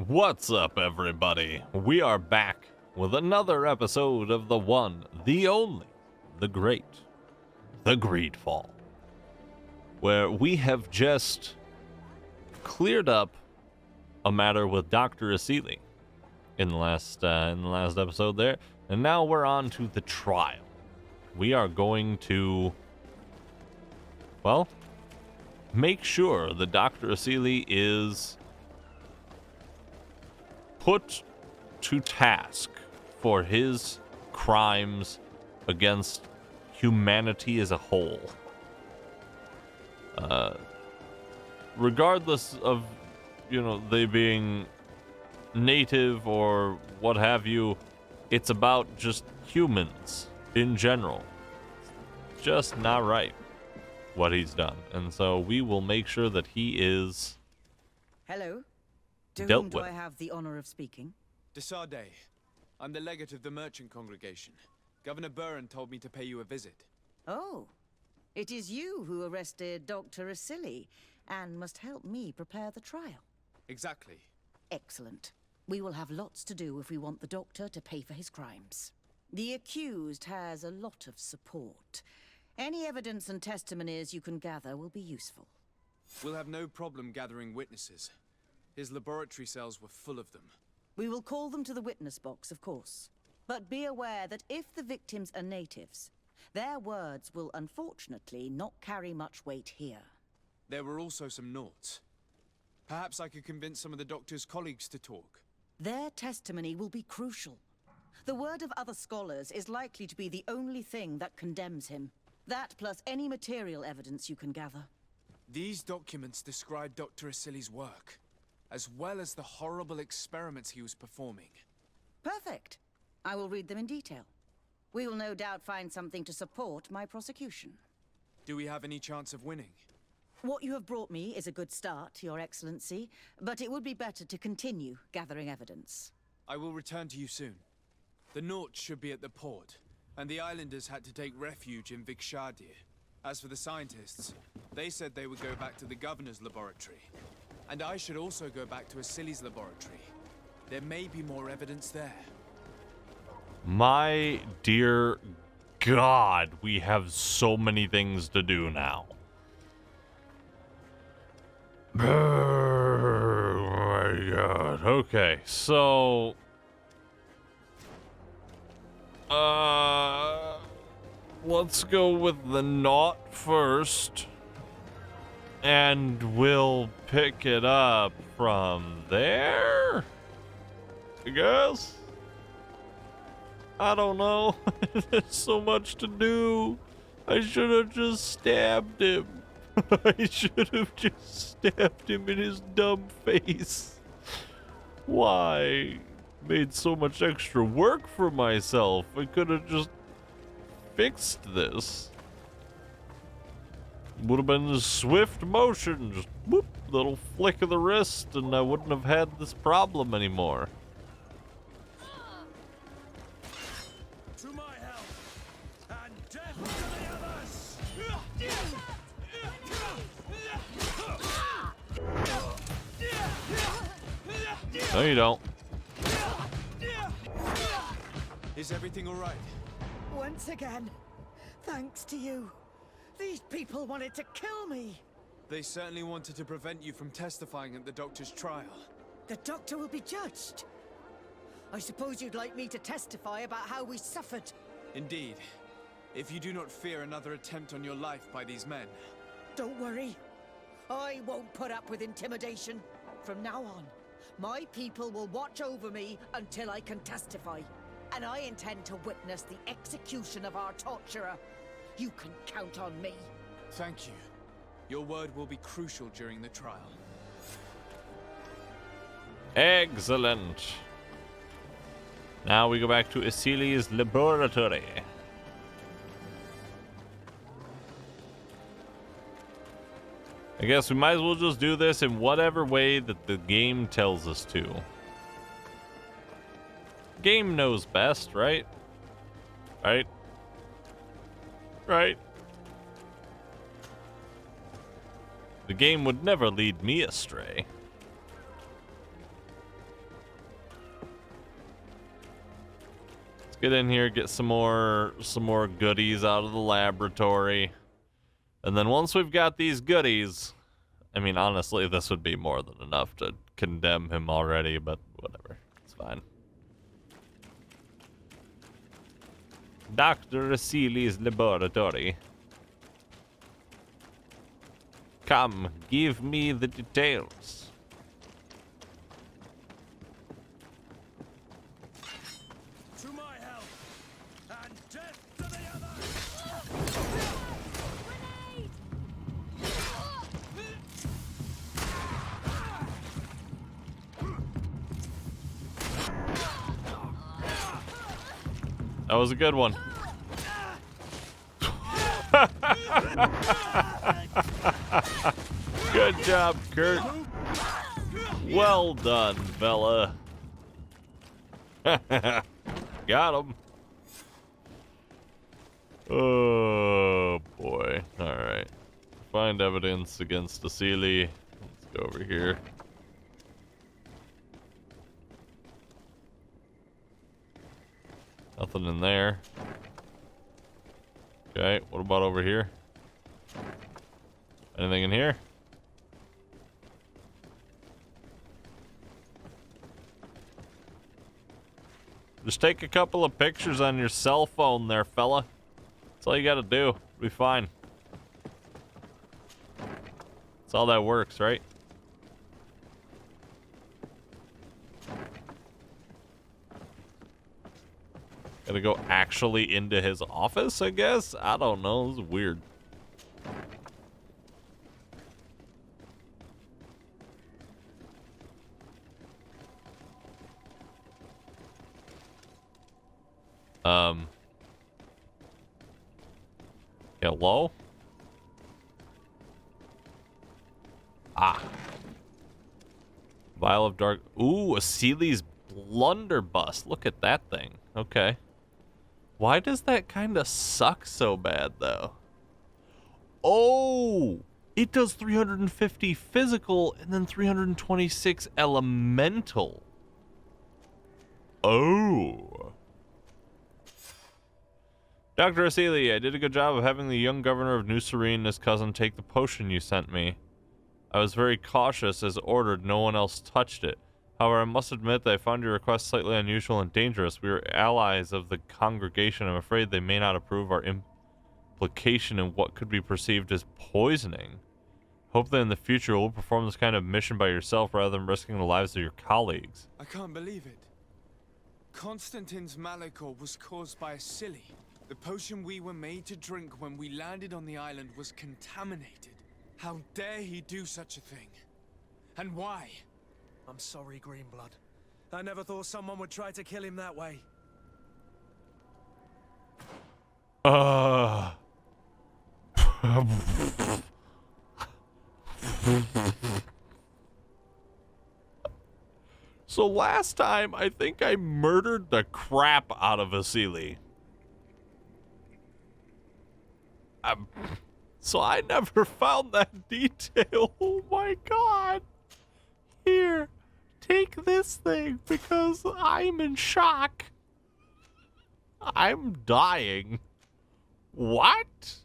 What's up, everybody? We are back with another episode of the one, the only, the great, the Greedfall, where we have just cleared up a matter with Dr. Asili in the last episode there, and now we're on to the trial. We are going to, well, make sure that Dr. Asili is put to task for his crimes against humanity as a whole. Regardless of, they being native or what have you, it's about just humans in general. It's just not right what he's done. And so we will make sure that he is Hello. To dealt whom do with. I have the honor of speaking? Desade. I'm the legate of the merchant congregation. Governor Burren told me to pay you a visit. Oh, it is you who arrested Dr. Asili and must help me prepare the trial. Exactly. Excellent. We will have lots to do if we want the doctor to pay for his crimes. The accused has a lot of support. Any evidence and testimonies you can gather will be useful. We'll have no problem gathering witnesses. His laboratory cells were full of them. We will call them to the witness box, of course. But be aware that if the victims are natives, their words will unfortunately not carry much weight here. There were also some noughts. Perhaps I could convince some of the doctor's colleagues to talk. Their testimony will be crucial. The word of other scholars is likely to be the only thing that condemns him. That plus any material evidence you can gather. These documents describe Dr. Asili's work, as well as the horrible experiments he was performing. Perfect. I will read them in detail. We will no doubt find something to support my prosecution. Do we have any chance of winning? What you have brought me is a good start, Your Excellency, but it would be better to continue gathering evidence. I will return to you soon. The noughts should be at the port, and the islanders had to take refuge in Vikshadir. As for the scientists, they said they would go back to the governor's laboratory. And I should also go back to Asili's laboratory. There may be more evidence there. My dear God, we have so many things to do now. Oh my God. Okay, so let's go with the knot first. And we'll pick it up from there, I guess. I don't know. There's so much to do. I should have just stabbed him. I should have just stabbed him in his dumb face. Why? Made so much extra work for myself. I could have just fixed this. Would have been a swift motion, just whoop, little flick of the wrist, and I wouldn't have had this problem anymore. To my help, and death to the others! No, you don't. Is everything all right? Once again, thanks to you. These people wanted to kill me. They certainly wanted to prevent you from testifying at the doctor's trial. The doctor will be judged. I suppose you'd like me to testify about how we suffered. Indeed. If you do not fear another attempt on your life by these men. Don't worry. I won't put up with intimidation. From now on, my people will watch over me until I can testify. And I intend to witness the execution of our torturer. You can count on me. Thank you. Your word will be crucial during the trial. Excellent. Now we go back to Asili's laboratory. I guess we might as well just do this in whatever way that the game tells us to. Game knows best, right? Right? Right? The game would never lead me astray. get in here, get some more goodies out of the laboratory. And then once we've got these goodies, I mean, honestly, this would be more than enough to condemn him already, but whatever. It's fine. Dr. Seely's laboratory. Come, give me the details. To my help, and death to the others! That was a good one. Good job, Kurt. Well done, fella. Got him. Oh, boy. All right. Find evidence against the Seely. Let's go over here. Nothing in there. Okay, what about over here? Anything in here? Just take a couple of pictures on your cell phone there, fella. That's all you gotta do. It'll be fine. That's all that works, right? Gotta go actually into his office, I guess? I don't know. This is weird. Hello? Ah. Vial of dark. Ooh, a Seely's blunderbuss. Look at that thing. Okay. Why does that kind of suck so bad, though? Oh! It does 350 physical and then 326 elemental. Oh. Dr. Seely, I did a good job of having the young governor of New Serene and his cousin take the potion you sent me. I was very cautious as ordered. No one else touched it. However, I must admit that I found your request slightly unusual and dangerous. We are allies of the congregation. I'm afraid they may not approve our implication in what could be perceived as poisoning. Hope that in the future you will perform this kind of mission by yourself rather than risking the lives of your colleagues. I can't believe it. Constantine's malachor was caused by a silly. The potion we were made to drink when we landed on the island was contaminated. How dare he do such a thing? And why? I'm sorry, Greenblood. I never thought someone would try to kill him that way. So last time, I think I murdered the crap out of a Seely. So I never found that detail. Oh my god. Here, take this thing because I'm in shock. I'm dying. What?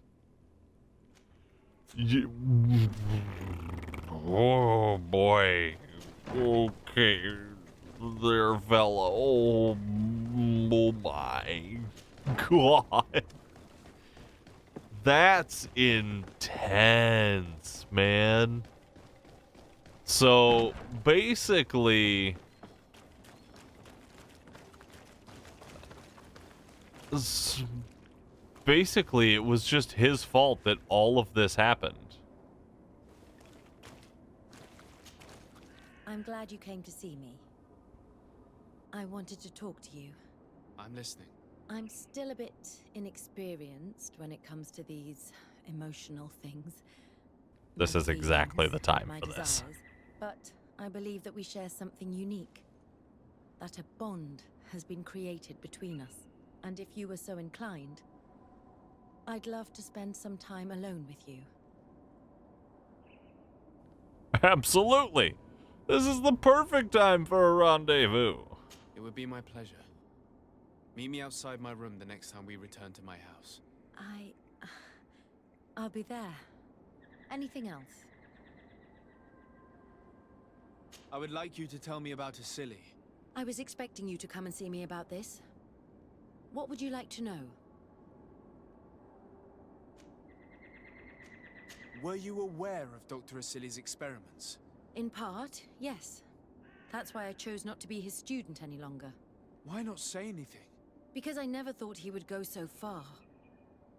Oh boy. Okay. There, fella. Oh my god. That's intense, man. So basically, it was just his fault that all of this happened. I'm glad you came to see me. I wanted to talk to you. I'm listening. I'm still a bit inexperienced when it comes to these emotional things. This My is exactly feelings, the time my for this. desires. But I believe that we share something unique. That a bond has been created between us. And if you were so inclined, I'd love to spend some time alone with you. Absolutely. This is the perfect time for a rendezvous. It would be my pleasure. Meet me outside my room the next time we return to my house. I'll be there. Anything else? I would like you to tell me about Asili. I was expecting you to come and see me about this. What would you like to know? Were you aware of Dr. Asili's experiments? In part, yes. That's why I chose not to be his student any longer. Why not say anything? Because I never thought he would go so far.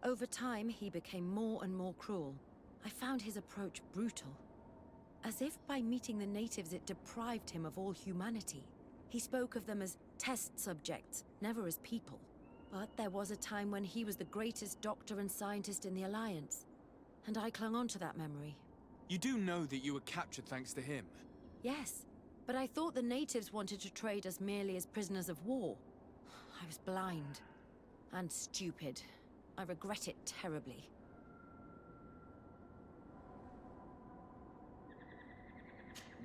Over time, he became more and more cruel. I found his approach brutal. As if by meeting the natives it deprived him of all humanity. He spoke of them as test subjects, never as people. But there was a time when he was the greatest doctor and scientist in the Alliance. And I clung on to that memory. You do know that you were captured thanks to him. Yes, but I thought the natives wanted to trade us merely as prisoners of war. I was blind. And stupid. I regret it terribly.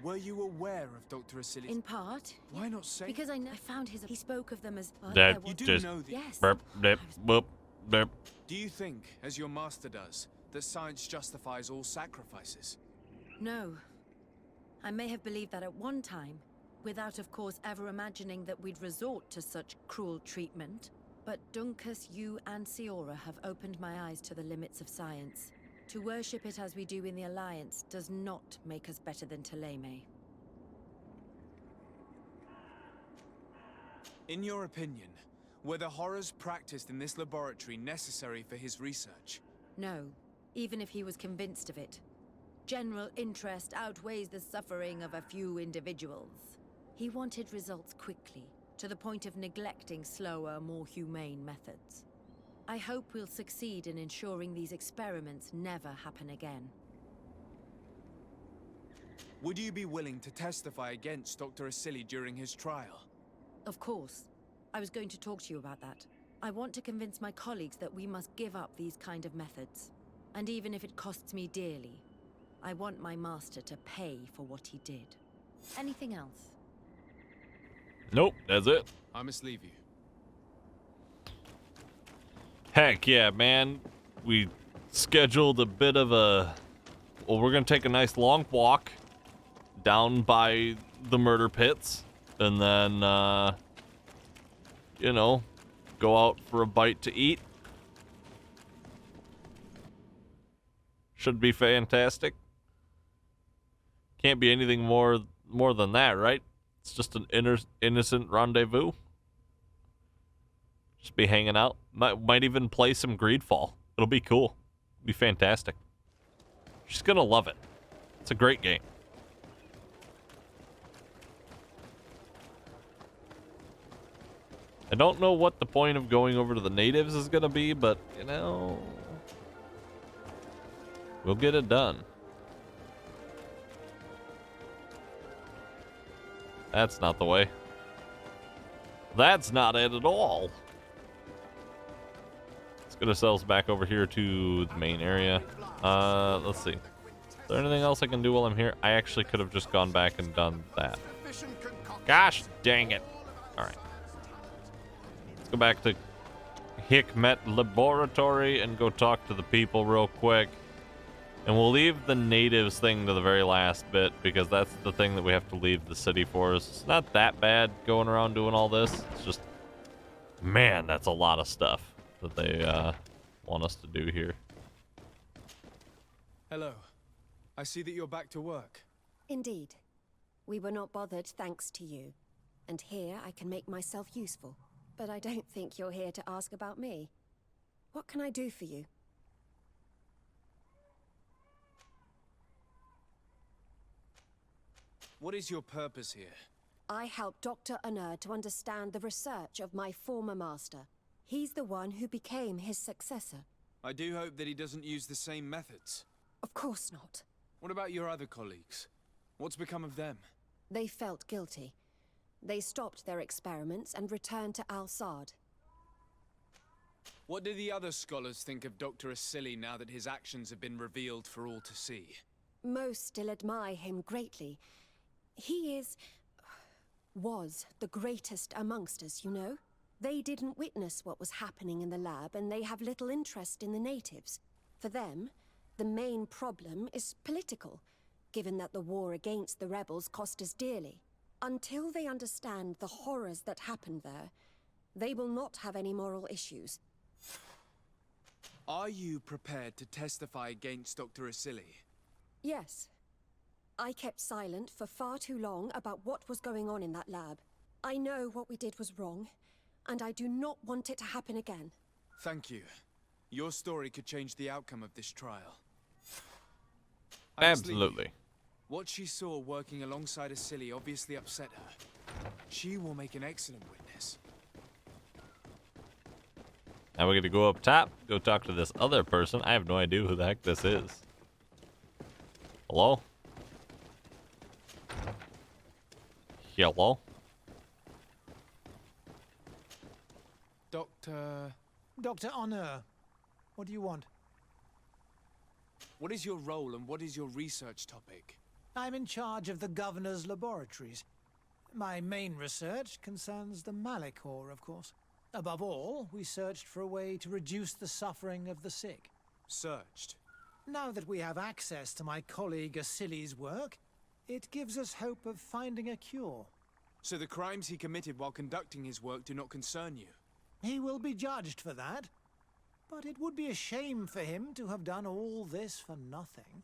Were you aware of Dr. Asili's... In part. Why not say... Because I found his... He spoke of them as... That You do just know that... Yes. burp, dip, boop, dip. Do you think, as your master does, that science justifies all sacrifices? No. I may have believed that at one time, without of course ever imagining that we'd resort to such cruel treatment. But Dunkus, you and Siora have opened my eyes to the limits of science. To worship it as we do in the Alliance does not make us better than Teleme. In your opinion, were the horrors practiced in this laboratory necessary for his research? No, even if he was convinced of it. General interest outweighs the suffering of a few individuals. He wanted results quickly, to the point of neglecting slower, more humane methods. I hope we'll succeed in ensuring these experiments never happen again. Would you be willing to testify against Dr. Asili during his trial? Of course. I was going to talk to you about that. I want to convince my colleagues that we must give up these kind of methods. And even if it costs me dearly, I want my master to pay for what he did. Anything else? Nope, that's it. I must leave you. Heck yeah, man. We scheduled a bit of a... Well, we're going to take a nice long walk down by the murder pits. And then, you know, go out for a bite to eat. Should be fantastic. Can't be anything more than that, right? It's just an innocent rendezvous. Just be hanging out. Might even play some Greedfall. It'll be cool. Be fantastic. She's gonna love it. It's a great game. I don't know what the point of going over to the natives is gonna be, but, you know... We'll get it done. That's not the way. That's not it at all. Let's get ourselves back over here to the main area. Let's see. Is there anything else I can do while I'm here? I actually could have just gone back and done that. Gosh dang it. Alright. Let's go back to Hikmet Laboratory and go talk to the people real quick. And we'll leave the natives thing to the very last bit, because that's the thing that we have to leave the city for. It's not that bad going around doing all this. It's just, man, that's a lot of stuff that they want us to do here. Hello. I see that you're back to work. Indeed. We were not bothered thanks to you. And here I can make myself useful. But I don't think you're here to ask about me. What can I do for you? What is your purpose here? I helped Dr. Unur to understand the research of my former master. He's the one who became his successor. I do hope that he doesn't use the same methods. Of course not. What about your other colleagues? What's become of them? They felt guilty. They stopped their experiments and returned to Al-Sad. What do the other scholars think of Dr. Asili now that his actions have been revealed for all to see? Most still admire him greatly. He was the greatest amongst us, you know? They didn't witness what was happening in the lab, and they have little interest in the natives. For them, the main problem is political, given that the war against the rebels cost us dearly. Until they understand the horrors that happened there, they will not have any moral issues. Are you prepared to testify against Dr. Asili? Yes. I kept silent for far too long about what was going on in that lab. I know what we did was wrong, and I do not want it to happen again. Thank you. Your story could change the outcome of this trial. Absolutely. What she saw working alongside Asili obviously upset her. She will make an excellent witness. Now we're gonna go up top, go talk to this other person. I have no idea who the heck this is. Hello? Hello? Dr. Honor, what do you want? What is your role and what is your research topic? I'm in charge of the governor's laboratories. My main research concerns the Malachor, of course. Above all, we searched for a way to reduce the suffering of the sick. Searched? Now that we have access to my colleague Asili's work, it gives us hope of finding a cure. So the crimes he committed while conducting his work do not concern you? He will be judged for that. But it would be a shame for him to have done all this for nothing.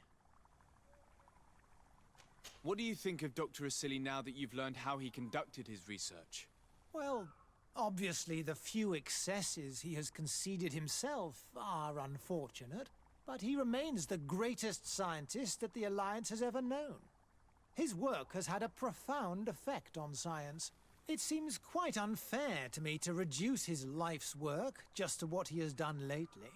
What do you think of Dr. Asili now that you've learned how he conducted his research? Well, obviously the few excesses he has conceded himself are unfortunate, but he remains the greatest scientist that the Alliance has ever known. His work has had a profound effect on science. It seems quite unfair to me to reduce his life's work just to what he has done lately.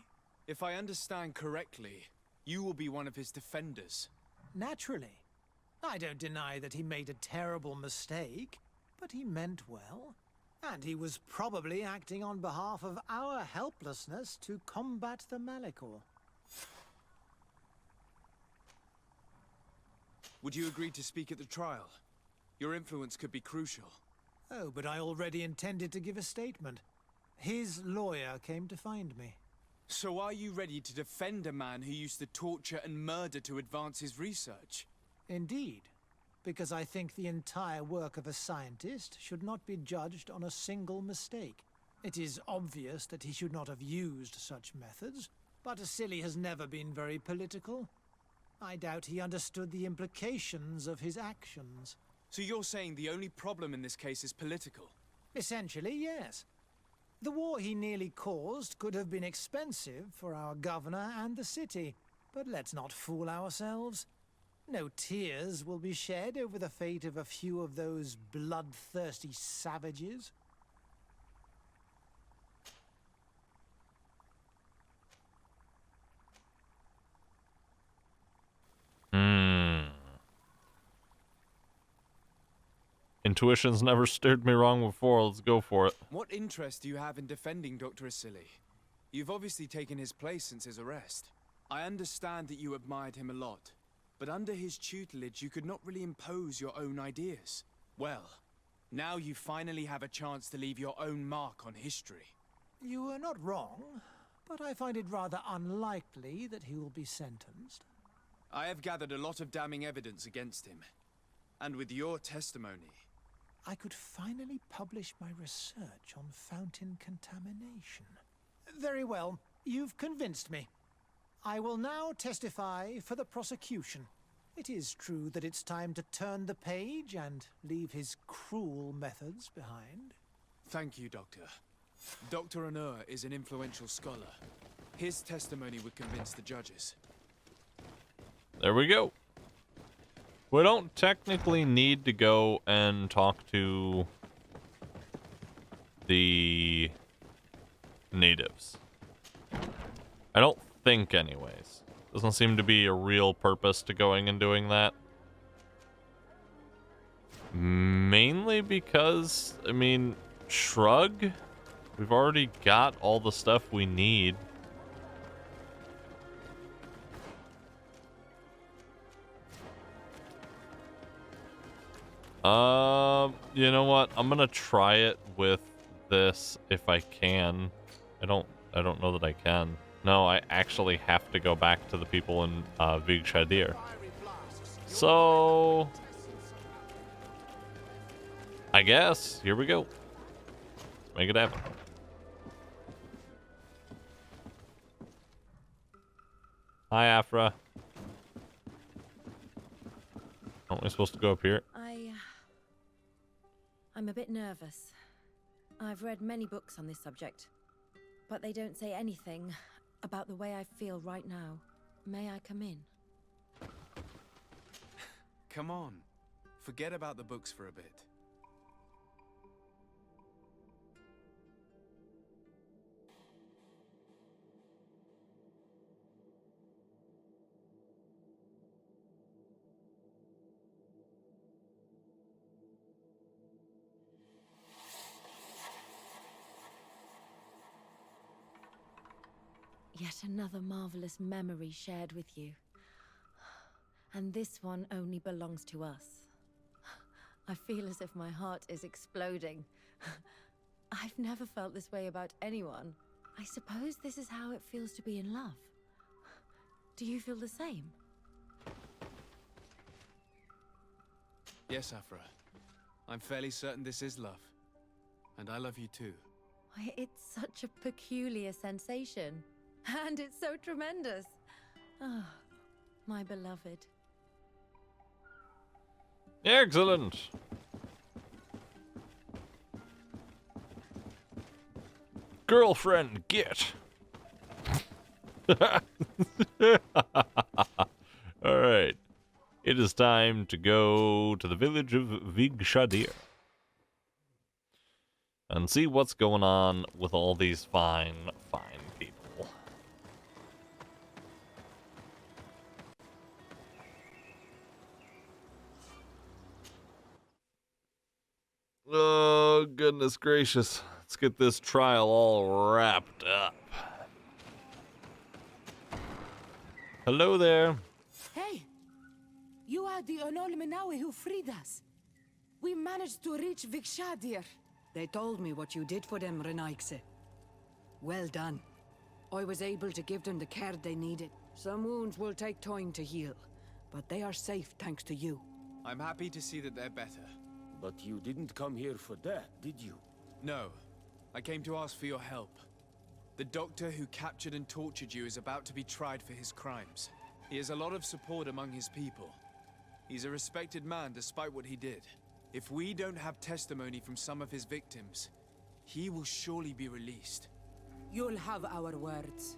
If I understand correctly, you will be one of his defenders. Naturally. I don't deny that he made a terrible mistake, but he meant well. And he was probably acting on behalf of our helplessness to combat the Malachor. Would you agree to speak at the trial? Your influence could be crucial. Oh, but I already intended to give a statement. His lawyer came to find me. So are you ready to defend a man who used to torture and murder to advance his research? Indeed, because I think the entire work of a scientist should not be judged on a single mistake. It is obvious that he should not have used such methods, but Asili has never been very political. I doubt he understood the implications of his actions. So you're saying the only problem in this case is political? Essentially, yes. The war he nearly caused could have been expensive for our governor and the city, but let's not fool ourselves. No tears will be shed over the fate of a few of those bloodthirsty savages. Intuition's never steered me wrong before. Let's go for it. What interest do you have in defending Dr. Asili? You've obviously taken his place since his arrest. I understand that you admired him a lot, but under his tutelage you could not really impose your own ideas. Well, now you finally have a chance to leave your own mark on history. You were not wrong, but I find it rather unlikely that he will be sentenced. I have gathered a lot of damning evidence against him. And with your testimony... I could finally publish my research on fountain contamination. Very well, you've convinced me. I will now testify for the prosecution. It is true that it's time to turn the page and leave his cruel methods behind. Thank you, Doctor. Dr. Onur is an influential scholar. His testimony would convince the judges. There we go. We don't technically need to go and talk to the natives. I don't think anyways. Doesn't seem to be a real purpose to going and doing that. Mainly because, I mean, shrug? We've already got all the stuff we need. You know what? I'm gonna try it with this if I can. I don't know that I can. No, I actually have to go back to the people in Vig Shadir. So I guess here we go. Make it happen. Hi, Afra. Aren't we supposed to go up here? I'm a bit nervous. I've read many books on this subject, but they don't say anything about the way I feel right now. May I come in? Come on. Forget about the books for a bit. Yet another marvelous memory shared with you. And this one only belongs to us. I feel as if my heart is exploding. I've never felt this way about anyone. I suppose this is how it feels to be in love. Do you feel the same? Yes, Afra. I'm fairly certain this is love. And I love you too. It's such a peculiar sensation. And it's so tremendous. Oh, my beloved. Excellent. Girlfriend, get. Alright. It is time to go to the village of Vig Shadir and see what's going on with all these fine people. Oh, goodness gracious. Let's get this trial all wrapped up. Hello there. Hey! You are the Onol Menawi who freed us. We managed to reach Vikshadir. They told me what you did for them, Renaikse. Well done. I was able to give them the care they needed. Some wounds will take time to heal, but they are safe thanks to you. I'm happy to see that they're better. But you didn't come here for that, did you? No. I came to ask for your help. The doctor who captured and tortured you is about to be tried for his crimes. He has a lot of support among his people. He's a respected man despite what he did. If we don't have testimony from some of his victims, he will surely be released. You'll have our words.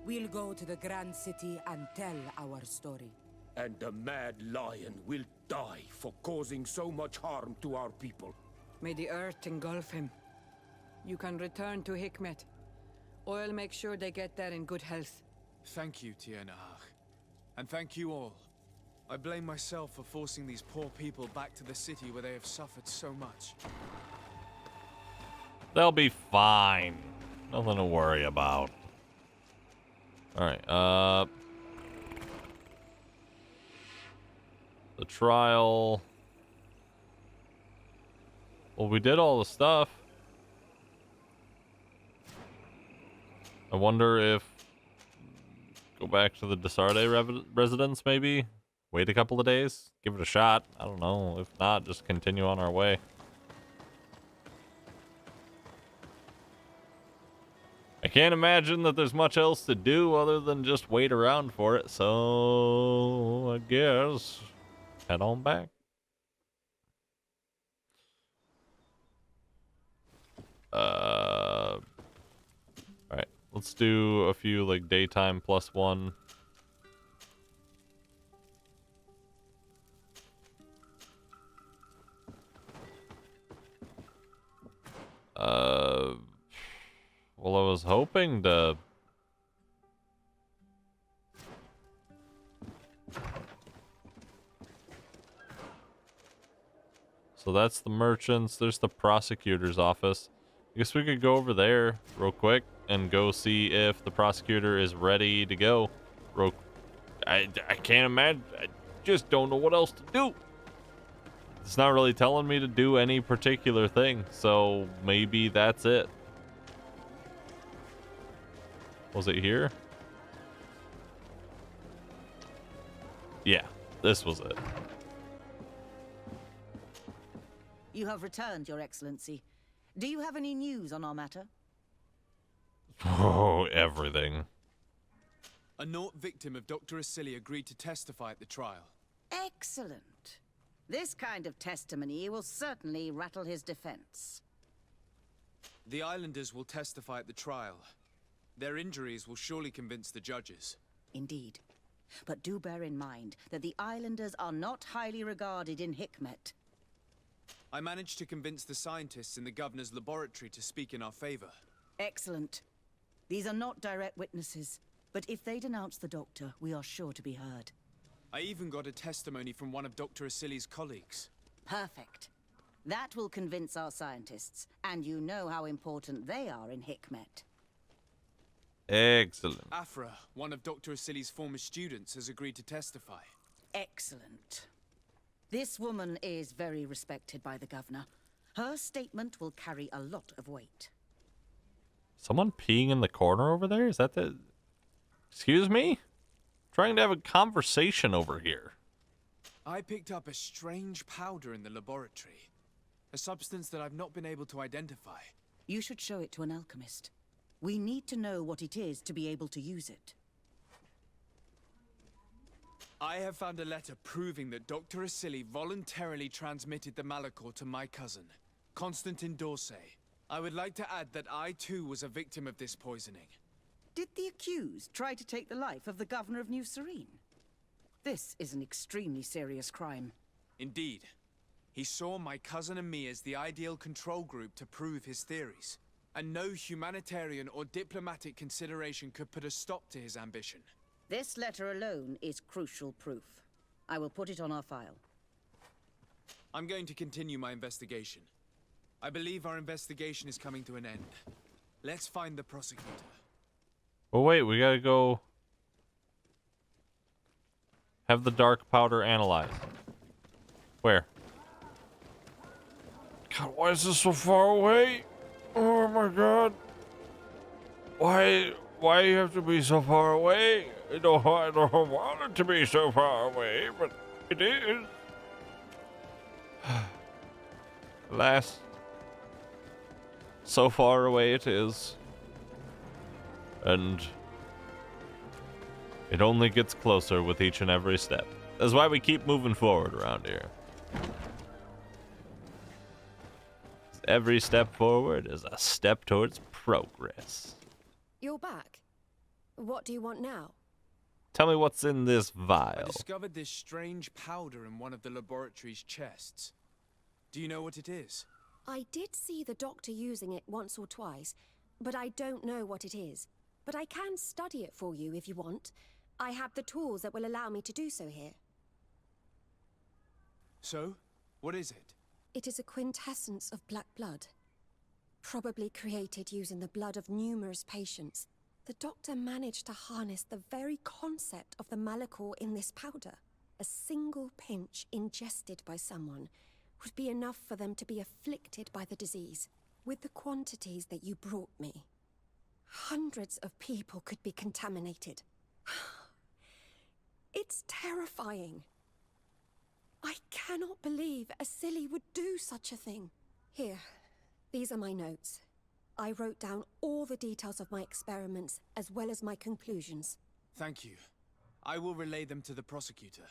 We'll go to the Grand City and tell our story. And the Mad Lion will die for causing so much harm to our people. May the earth engulf him. You can return to Hikmet. I'll make sure they get there in good health. Thank you, Tiernahach. And thank you all. I blame myself for forcing these poor people back to the city where they have suffered so much. They'll be fine. Nothing to worry about. Alright, the trial. Well, we did all the stuff. I wonder if go back to the Desarde residence, maybe? Wait a couple of days? Give it a shot? I don't know. If not, just continue on our way. I can't imagine that there's much else to do other than just wait around for it, so I guess head on back. Alright, let's do a few like daytime +1. Well, I was hoping to... So that's the merchants. There's the prosecutor's office. I guess we could go over there real quick and go see if the prosecutor is ready to go. I can't imagine. I just don't know what else to do. It's not really telling me to do any particular thing, so maybe that's it. Was it here? Yeah, this was it. You have returned, Your Excellency. Do you have any news on our matter? Oh, everything. A Nort victim of Dr. Asili agreed to testify at the trial. Excellent. This kind of testimony will certainly rattle his defense. The Islanders will testify at the trial. Their injuries will surely convince the judges. Indeed. But do bear in mind that the Islanders are not highly regarded in Hikmet. I managed to convince the scientists in the governor's laboratory to speak in our favor. Excellent. These are not direct witnesses, but if they denounce the doctor, we are sure to be heard. I even got a testimony from one of Dr. Asili's colleagues. Perfect. That will convince our scientists, and you know how important they are in Hikmet. Excellent. Afra, one of Dr. Asili's former students, has agreed to testify. Excellent. This woman is very respected by the governor. Her statement will carry a lot of weight. Someone peeing in the corner over there? Is that the... Excuse me? Trying to have a conversation over here. I picked up a strange powder in the laboratory. A substance that I've not been able to identify. You should show it to an alchemist. We need to know what it is to be able to use it. I have found a letter proving that Dr. Asili voluntarily transmitted the Malachor to my cousin, Constantin Dorsey. I would like to add that I too was a victim of this poisoning. Did the accused try to take the life of the governor of New Serene? This is an extremely serious crime. Indeed. He saw my cousin and me as the ideal control group to prove his theories. And no humanitarian or diplomatic consideration could put a stop to his ambition. This letter alone is crucial proof. I will put it on our file. I'm going to continue my investigation. I believe our investigation is coming to an end. Let's find the prosecutor. Oh wait, we gotta go... have the dark powder analyzed. Where? God, why is this so far away? Oh my god. Why do you have to be so far away? I don't want it to be so far away, but it is. Alas. So far away it is. And it only gets closer with each and every step. That's why we keep moving forward around here. Every step forward is a step towards progress. You're back. What do you want now? Tell me what's in this I vial. discovered this strange powder in one of the laboratory's chests. Do you know what it is? I did see the doctor using it once or twice, but I don't know what it is. But I can study it for you if you want. I have the tools that will allow me to do so here. So, what is it? It is a quintessence of black blood. Probably created using the blood of numerous patients. The doctor managed to harness the very concept of the Malachor in this powder. A single pinch ingested by someone would be enough for them to be afflicted by the disease. With the quantities that you brought me, hundreds of people could be contaminated. It's terrifying. I cannot believe Asili would do such a thing. Here, these are my notes. I wrote down all the details of my experiments, as well as my conclusions. Thank you. I will relay them to the prosecutor.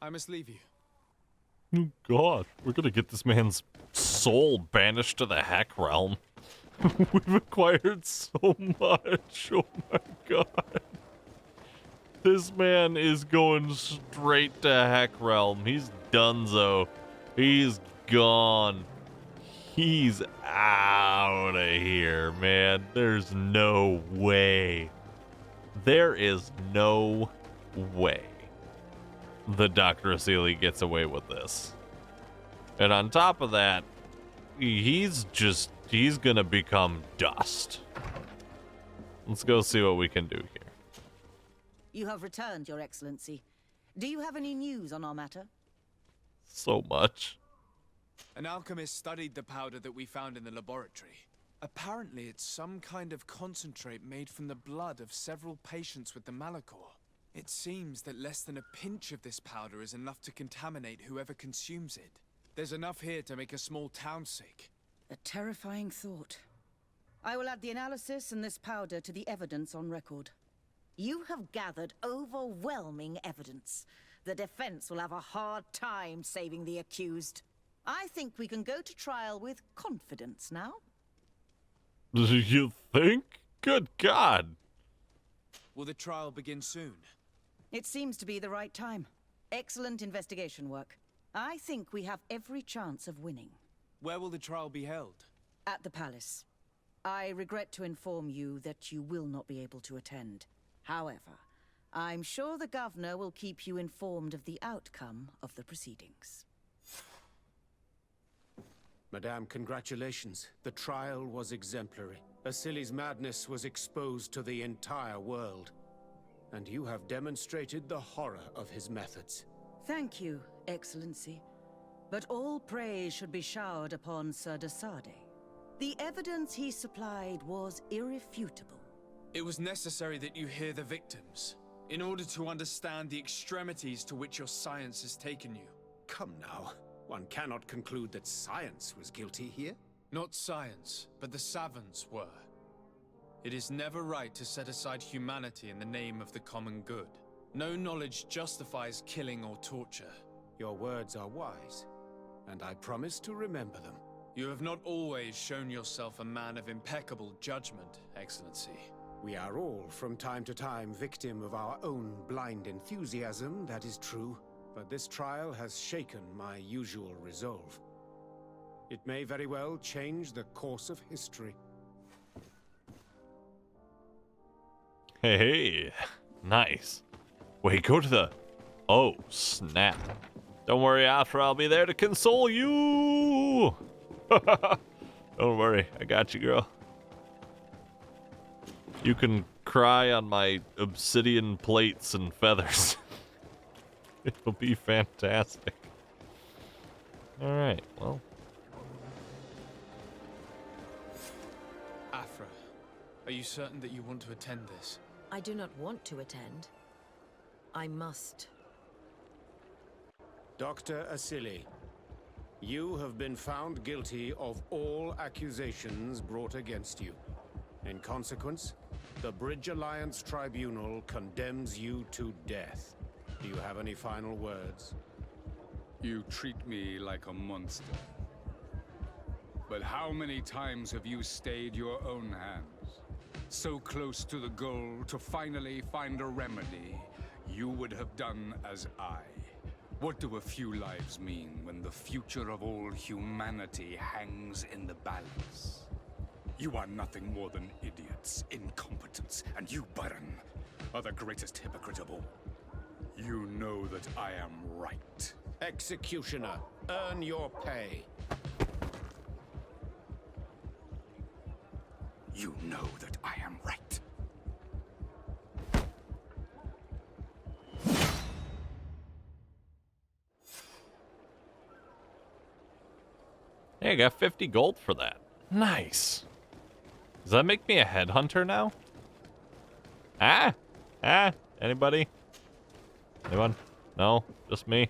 I must leave you. Oh god, we're gonna get this man's soul banished to the Heck realm. We've acquired so much. Oh my god. This man is going straight to Heck realm. He's donezo. He's gone. He's out of here, man. There's no way. There is no way the Dr. Asili gets away with this. And on top of that, he's gonna become dust. Let's go see what we can do here. You have returned, Your Excellency. Do you have any news on our matter? so much. An alchemist studied the powder that we found in the laboratory. Apparently, it's some kind of concentrate made from the blood of several patients with the Malachor. It seems that less than a pinch of this powder is enough to contaminate whoever consumes it. There's enough here to make a small town sick. A terrifying thought. I will add the analysis and this powder to the evidence on record. You have gathered overwhelming evidence. The defense will have a hard time saving the accused. I think we can go to trial with confidence now. Do you think? Good God. Will the trial begin soon? It seems to be the right time. Excellent investigation work. I think we have every chance of winning. Where will the trial be held? At the palace. I regret to inform you that you will not be able to attend. However, I'm sure the governor will keep you informed of the outcome of the proceedings. Madame, congratulations. The trial was exemplary. Asili's madness was exposed to the entire world. And you have demonstrated the horror of his methods. Thank you, Excellency. But all praise should be showered upon Sir de Sade. The evidence he supplied was irrefutable. It was necessary that you hear the victims, in order to understand the extremities to which your science has taken you. Come now. One cannot conclude that science was guilty here. Not science, but the savants were. It is never right to set aside humanity in the name of the common good. No knowledge justifies killing or torture. Your words are wise, and I promise to remember them. You have not always shown yourself a man of impeccable judgment, Excellency. We are all, from time to time, victim of our own blind enthusiasm, that is true. But this trial has shaken my usual resolve. It may very well change the course of history. Hey, nice. Wait, go to the... Oh, snap. Don't worry, Afra, I'll be there to console you! Don't worry, I got you, girl. You can cry on my obsidian plates and feathers. It'll be fantastic. Alright, well. Afra, are you certain that you want to attend this? I do not want to attend. I must. Dr. Asili, you have been found guilty of all accusations brought against you. In consequence, the Bridge Alliance Tribunal condemns you to death. Do you have any final words? You treat me like a monster. But how many times have you stayed your own hands? So close to the goal to finally find a remedy, you would have done as I. What do a few lives mean when the future of all humanity hangs in the balance? You are nothing more than idiots, incompetents, and you, Baron, are the greatest hypocrite of all. You know that I am right. Executioner, earn your pay. You know that I am right. Hey, I got 50 gold for that. Nice. Does that make me a headhunter now? Anybody? Anyone? No? Just me?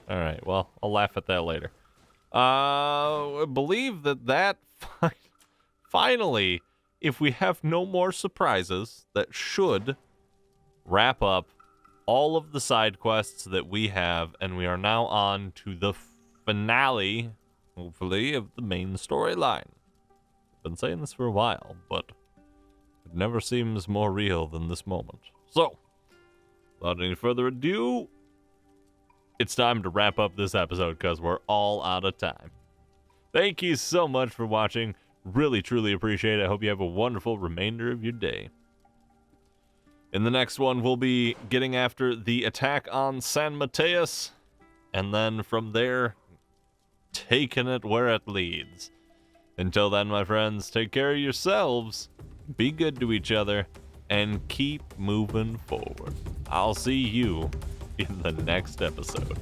Alright, well, I'll laugh at that later. I believe that finally, if we have no more surprises, that should wrap up all of the side quests that we have, and we are now on to the finale, hopefully, of the main storyline. Been saying this for a while, but it never seems more real than this moment. So, without any further ado, it's time to wrap up this episode because we're all out of time. Thank you so much for watching. Really, truly appreciate it. I hope you have a wonderful remainder of your day. In the next one, we'll be getting after the attack on San Mateus, and then from there, taking it where it leads. Until then, my friends, take care of yourselves, be good to each other, and keep moving forward. I'll see you in the next episode.